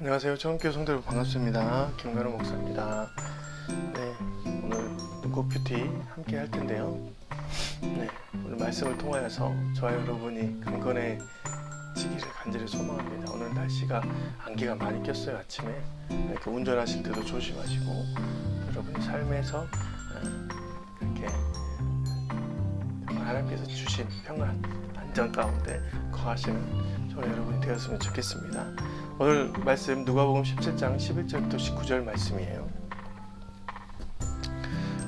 안녕하세요. 처음교회 성도 여러분 반갑습니다. 김관우 목사입니다. 네, 오늘 눈꽃 뷰티 함께 할 텐데요. 네, 오늘 말씀을 통하여서 저와 여러분이 강건해지기를 간절히 소망합니다. 오늘 날씨가 안개가 많이 꼈어요. 아침에 이렇게 운전하실 때도 조심하시고 여러분의 삶에서 이렇게 하나님께서 주신 평안, 안전 가운데 거하시는 저와 여러분이 되었으면 좋겠습니다. 오늘 말씀 누가복음 17장 11절부터 19절 말씀이에요.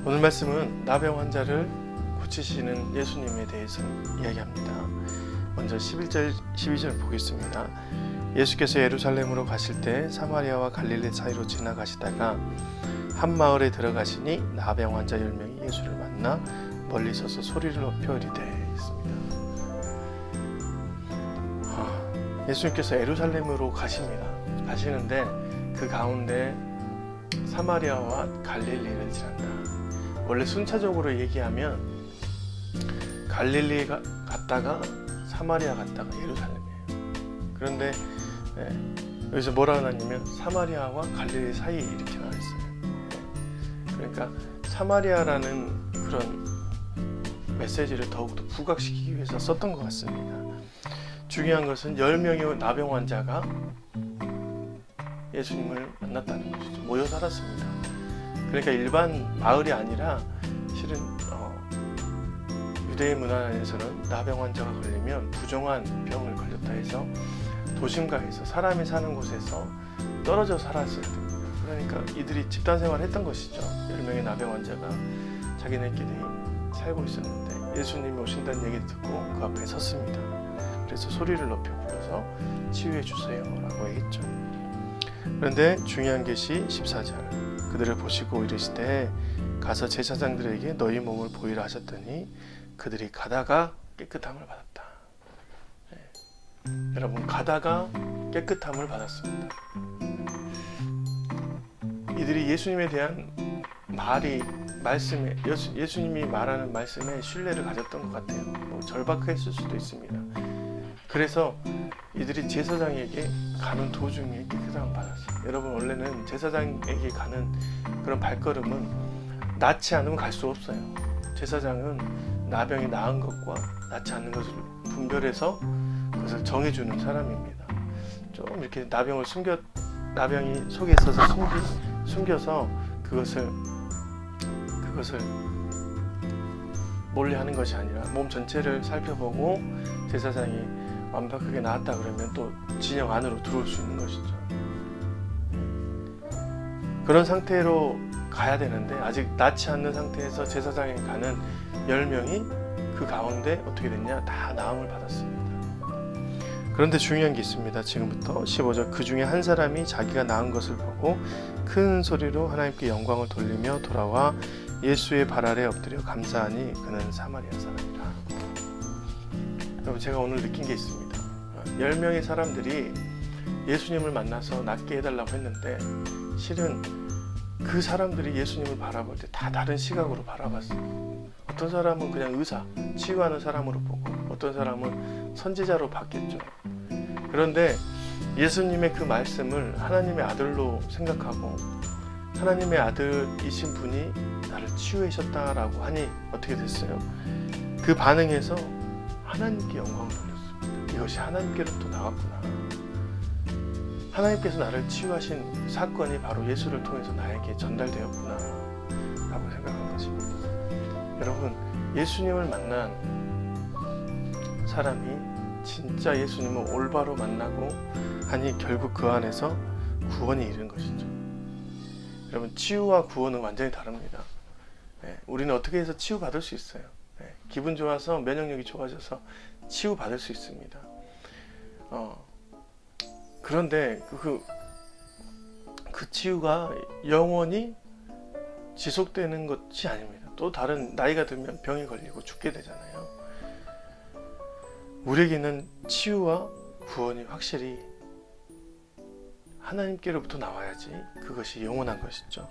오늘 말씀은 나병 환자를 고치시는 예수님에 대해서 이야기합니다. 먼저 11절 12절 보겠습니다. 예수께서 예루살렘으로 가실 때 사마리아와 갈릴리 사이로 지나가시다가 한 마을에 들어가시니 나병 환자 10명이 예수를 만나 멀리 서서 소리를 높여 이르되 있습니다. 예수님께서 예루살렘으로 가시는데 그 가운데 사마리아와 갈릴리를 지난다. 원래 순차적으로 얘기하면 갈릴리 갔다가 사마리아 갔다가 예루살렘이에요. 그런데 여기서 뭐라 하냐면 사마리아와 갈릴리 사이 이렇게 나와 있어요. 그러니까 사마리아라는 그런 메시지를 더욱더 부각시키기 위해서 썼던 것 같습니다. 중요한 것은 10명의 나병 환자가 예수님을 만났다는 것이죠. 모여 살았습니다. 그러니까 일반 마을이 아니라 실은 유대의 문화 안에서는 나병 환자가 걸리면 부정한 병을 걸렸다 해서 도심가에서 사람이 사는 곳에서 떨어져 살았어야 됩니다. 그러니까 이들이 집단 생활을 했던 것이죠. 10명의 나병 환자가 자기네끼리 살고 있었는데 예수님이 오신다는 얘기를 듣고 그 앞에 섰습니다. 그래서 소리를 높여 불러서 치유해 주세요 라고 했죠. 그런데 중요한 것이 14절 그들을 보시고 이르시되 가서 제사장들에게 너희 몸을 보이라 하셨더니 그들이 가다가 깨끗함을 받았다. 여러분, 가다가 깨끗함을 받았습니다. 이들이 예수님에 대한 말씀에 예수님이 말하는 말씀에 신뢰를 가졌던 것 같아요. 절박했을 수도 있습니다. 그래서 이들이 제사장에게 가는 도중에 깨끗함을 받았어요. 여러분, 원래는 제사장에게 가는 그런 발걸음은 낫지 않으면 갈 수 없어요. 제사장은 나병이 나은 것과 낫지 않는 것을 분별해서 그것을 정해주는 사람입니다. 좀 이렇게 나병이 속에 있어서 숨겨서 그것을 몰래 하는 것이 아니라 몸 전체를 살펴보고 제사장이 완벽하게 나았다 그러면 또 진영 안으로 들어올 수 있는 것이죠. 그런 상태로 가야 되는데 아직 낫지 않는 상태에서 제사장에 가는 10명이 그 가운데 어떻게 됐냐? 다 나음을 받았습니다. 그런데 중요한 게 있습니다. 지금부터 15절 그 중에 한 사람이 자기가 나은 것을 보고 큰 소리로 하나님께 영광을 돌리며 돌아와 예수의 발 아래 엎드려 감사하니 그는 사마리아 사람이라. 여러분, 제가 오늘 느낀 게 있습니다. 10명의 사람들이 예수님을 만나서 낫게 해달라고 했는데 실은 그 사람들이 예수님을 바라볼 때 다 다른 시각으로 바라봤어요. 어떤 사람은 그냥 의사, 치유하는 사람으로 보고 어떤 사람은 선지자로 봤겠죠. 그런데 예수님의 그 말씀을 하나님의 아들로 생각하고 하나님의 아들이신 분이 나를 치유하셨다라고 하니 어떻게 됐어요? 그 반응에서 하나님께 영광을 돌렸습니다. 이것이 하나님께로부터 나왔구나. 하나님께서 나를 치유하신 사건이 바로 예수를 통해서 나에게 전달되었구나 라고 생각한 것입니다. 여러분, 예수님을 만난 사람이 진짜 예수님을 올바로 만나고 하니 결국 그 안에서 구원이 이른 것이죠. 여러분, 치유와 구원은 완전히 다릅니다. 우리는 어떻게 해서 치유받을 수 있어요. 기분 좋아서 면역력이 좋아져서 치유받을 수 있습니다. 그런데 그 치유가 영원히 지속되는 것이 아닙니다. 또 다른 나이가 들면 병이 걸리고 죽게 되잖아요. 우리에게는 치유와 구원이 확실히 하나님께로부터 나와야지 그것이 영원한 것이죠.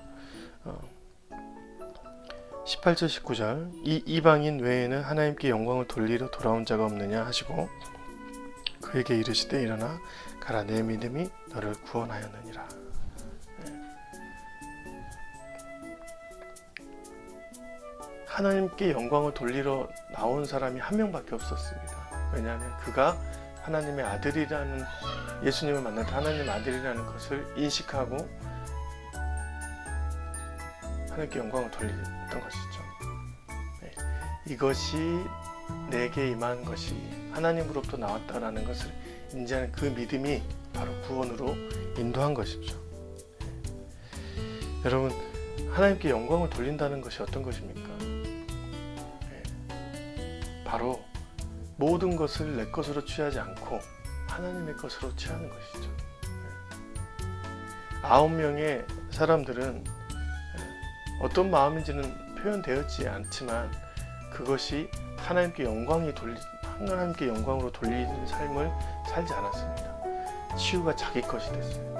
18절 19절 이 이방인 외에는 하나님께 영광을 돌리러 돌아온 자가 없느냐 하시고 그에게 이르시되 일어나 가라 내 믿음이 너를 구원하였느니라. 하나님께 영광을 돌리러 나온 사람이 한 명밖에 없었습니다. 왜냐하면 그가 하나님의 아들이라는, 예수님을 만날 때 하나님의 아들이라는 것을 인식하고 하나님께 영광을 돌렸던 것이죠. 이것이 내게 임한 것이 하나님으로부터 나왔다라는 것을 인지하는 그 믿음이 바로 구원으로 인도한 것이죠. 여러분, 하나님께 영광을 돌린다는 것이 어떤 것입니까? 바로 모든 것을 내 것으로 취하지 않고 하나님의 것으로 취하는 것이죠. 9명의 사람들은 어떤 마음인지는 표현되었지 않지만 그것이 하나님께 하나님께 영광으로 돌리는 삶을 살지 않았습니다. 치유가 자기 것이 됐어요.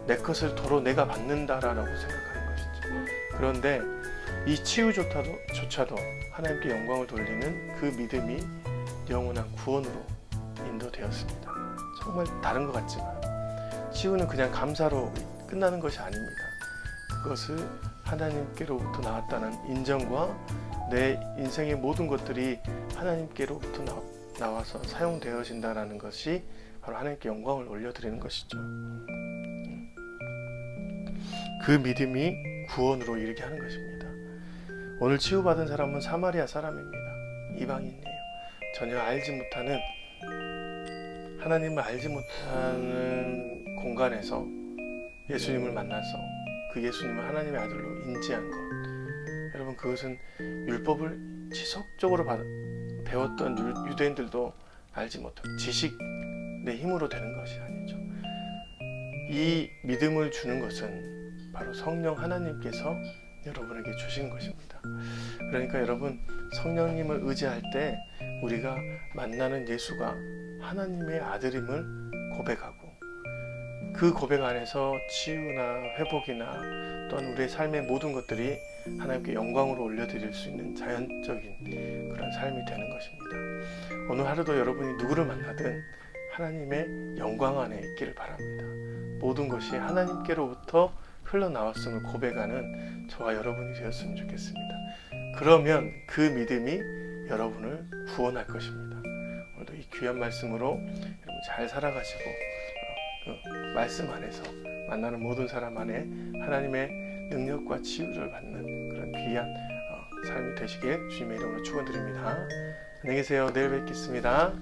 내 것을 도로 내가 받는다라고 생각하는 것이죠. 그런데 이 치유조차도 하나님께 영광을 돌리는 그 믿음이 영원한 구원으로 인도되었습니다. 정말 다른 것 같지만 치유는 그냥 감사로 끝나는 것이 아닙니다. 그것을 하나님께로부터 나왔다는 인정과 내 인생의 모든 것들이 하나님께로부터 나와서 사용되어진다는 것이 바로 하나님께 영광을 올려드리는 것이죠. 그 믿음이 구원으로 이르게 하는 것입니다. 오늘 치유받은 사람은 사마리아 사람입니다. 이방인이에요. 전혀 알지 못하는, 하나님을 알지 못하는 공간에서 예수님을 만나서 그 예수님을 하나님의 아들로 인지한 것, 여러분, 그것은 율법을 지속적으로 배웠던 유대인들도 알지 못하고 지식의 힘으로 되는 것이 아니죠. 이 믿음을 주는 것은 바로 성령 하나님께서 여러분에게 주신 것입니다. 그러니까 여러분, 성령님을 의지할 때 우리가 만나는 예수가 하나님의 아들임을 고백하고 그 고백 안에서 치유나 회복이나 또한 우리의 삶의 모든 것들이 하나님께 영광으로 올려드릴 수 있는 자연적인 그런 삶이 되는 것입니다. 오늘 하루도 여러분이 누구를 만나든 하나님의 영광 안에 있기를 바랍니다. 모든 것이 하나님께로부터 흘러나왔음을 고백하는 저와 여러분이 되었으면 좋겠습니다. 그러면 그 믿음이 여러분을 구원할 것입니다. 오늘도 이 귀한 말씀으로 여러분 잘 살아가시고 그 말씀 안에서 만나는 모든 사람 안에 하나님의 능력과 치유를 받는 그런 귀한 삶이 되시길 주님의 이름으로 축원드립니다. 안녕히 계세요. 내일 뵙겠습니다.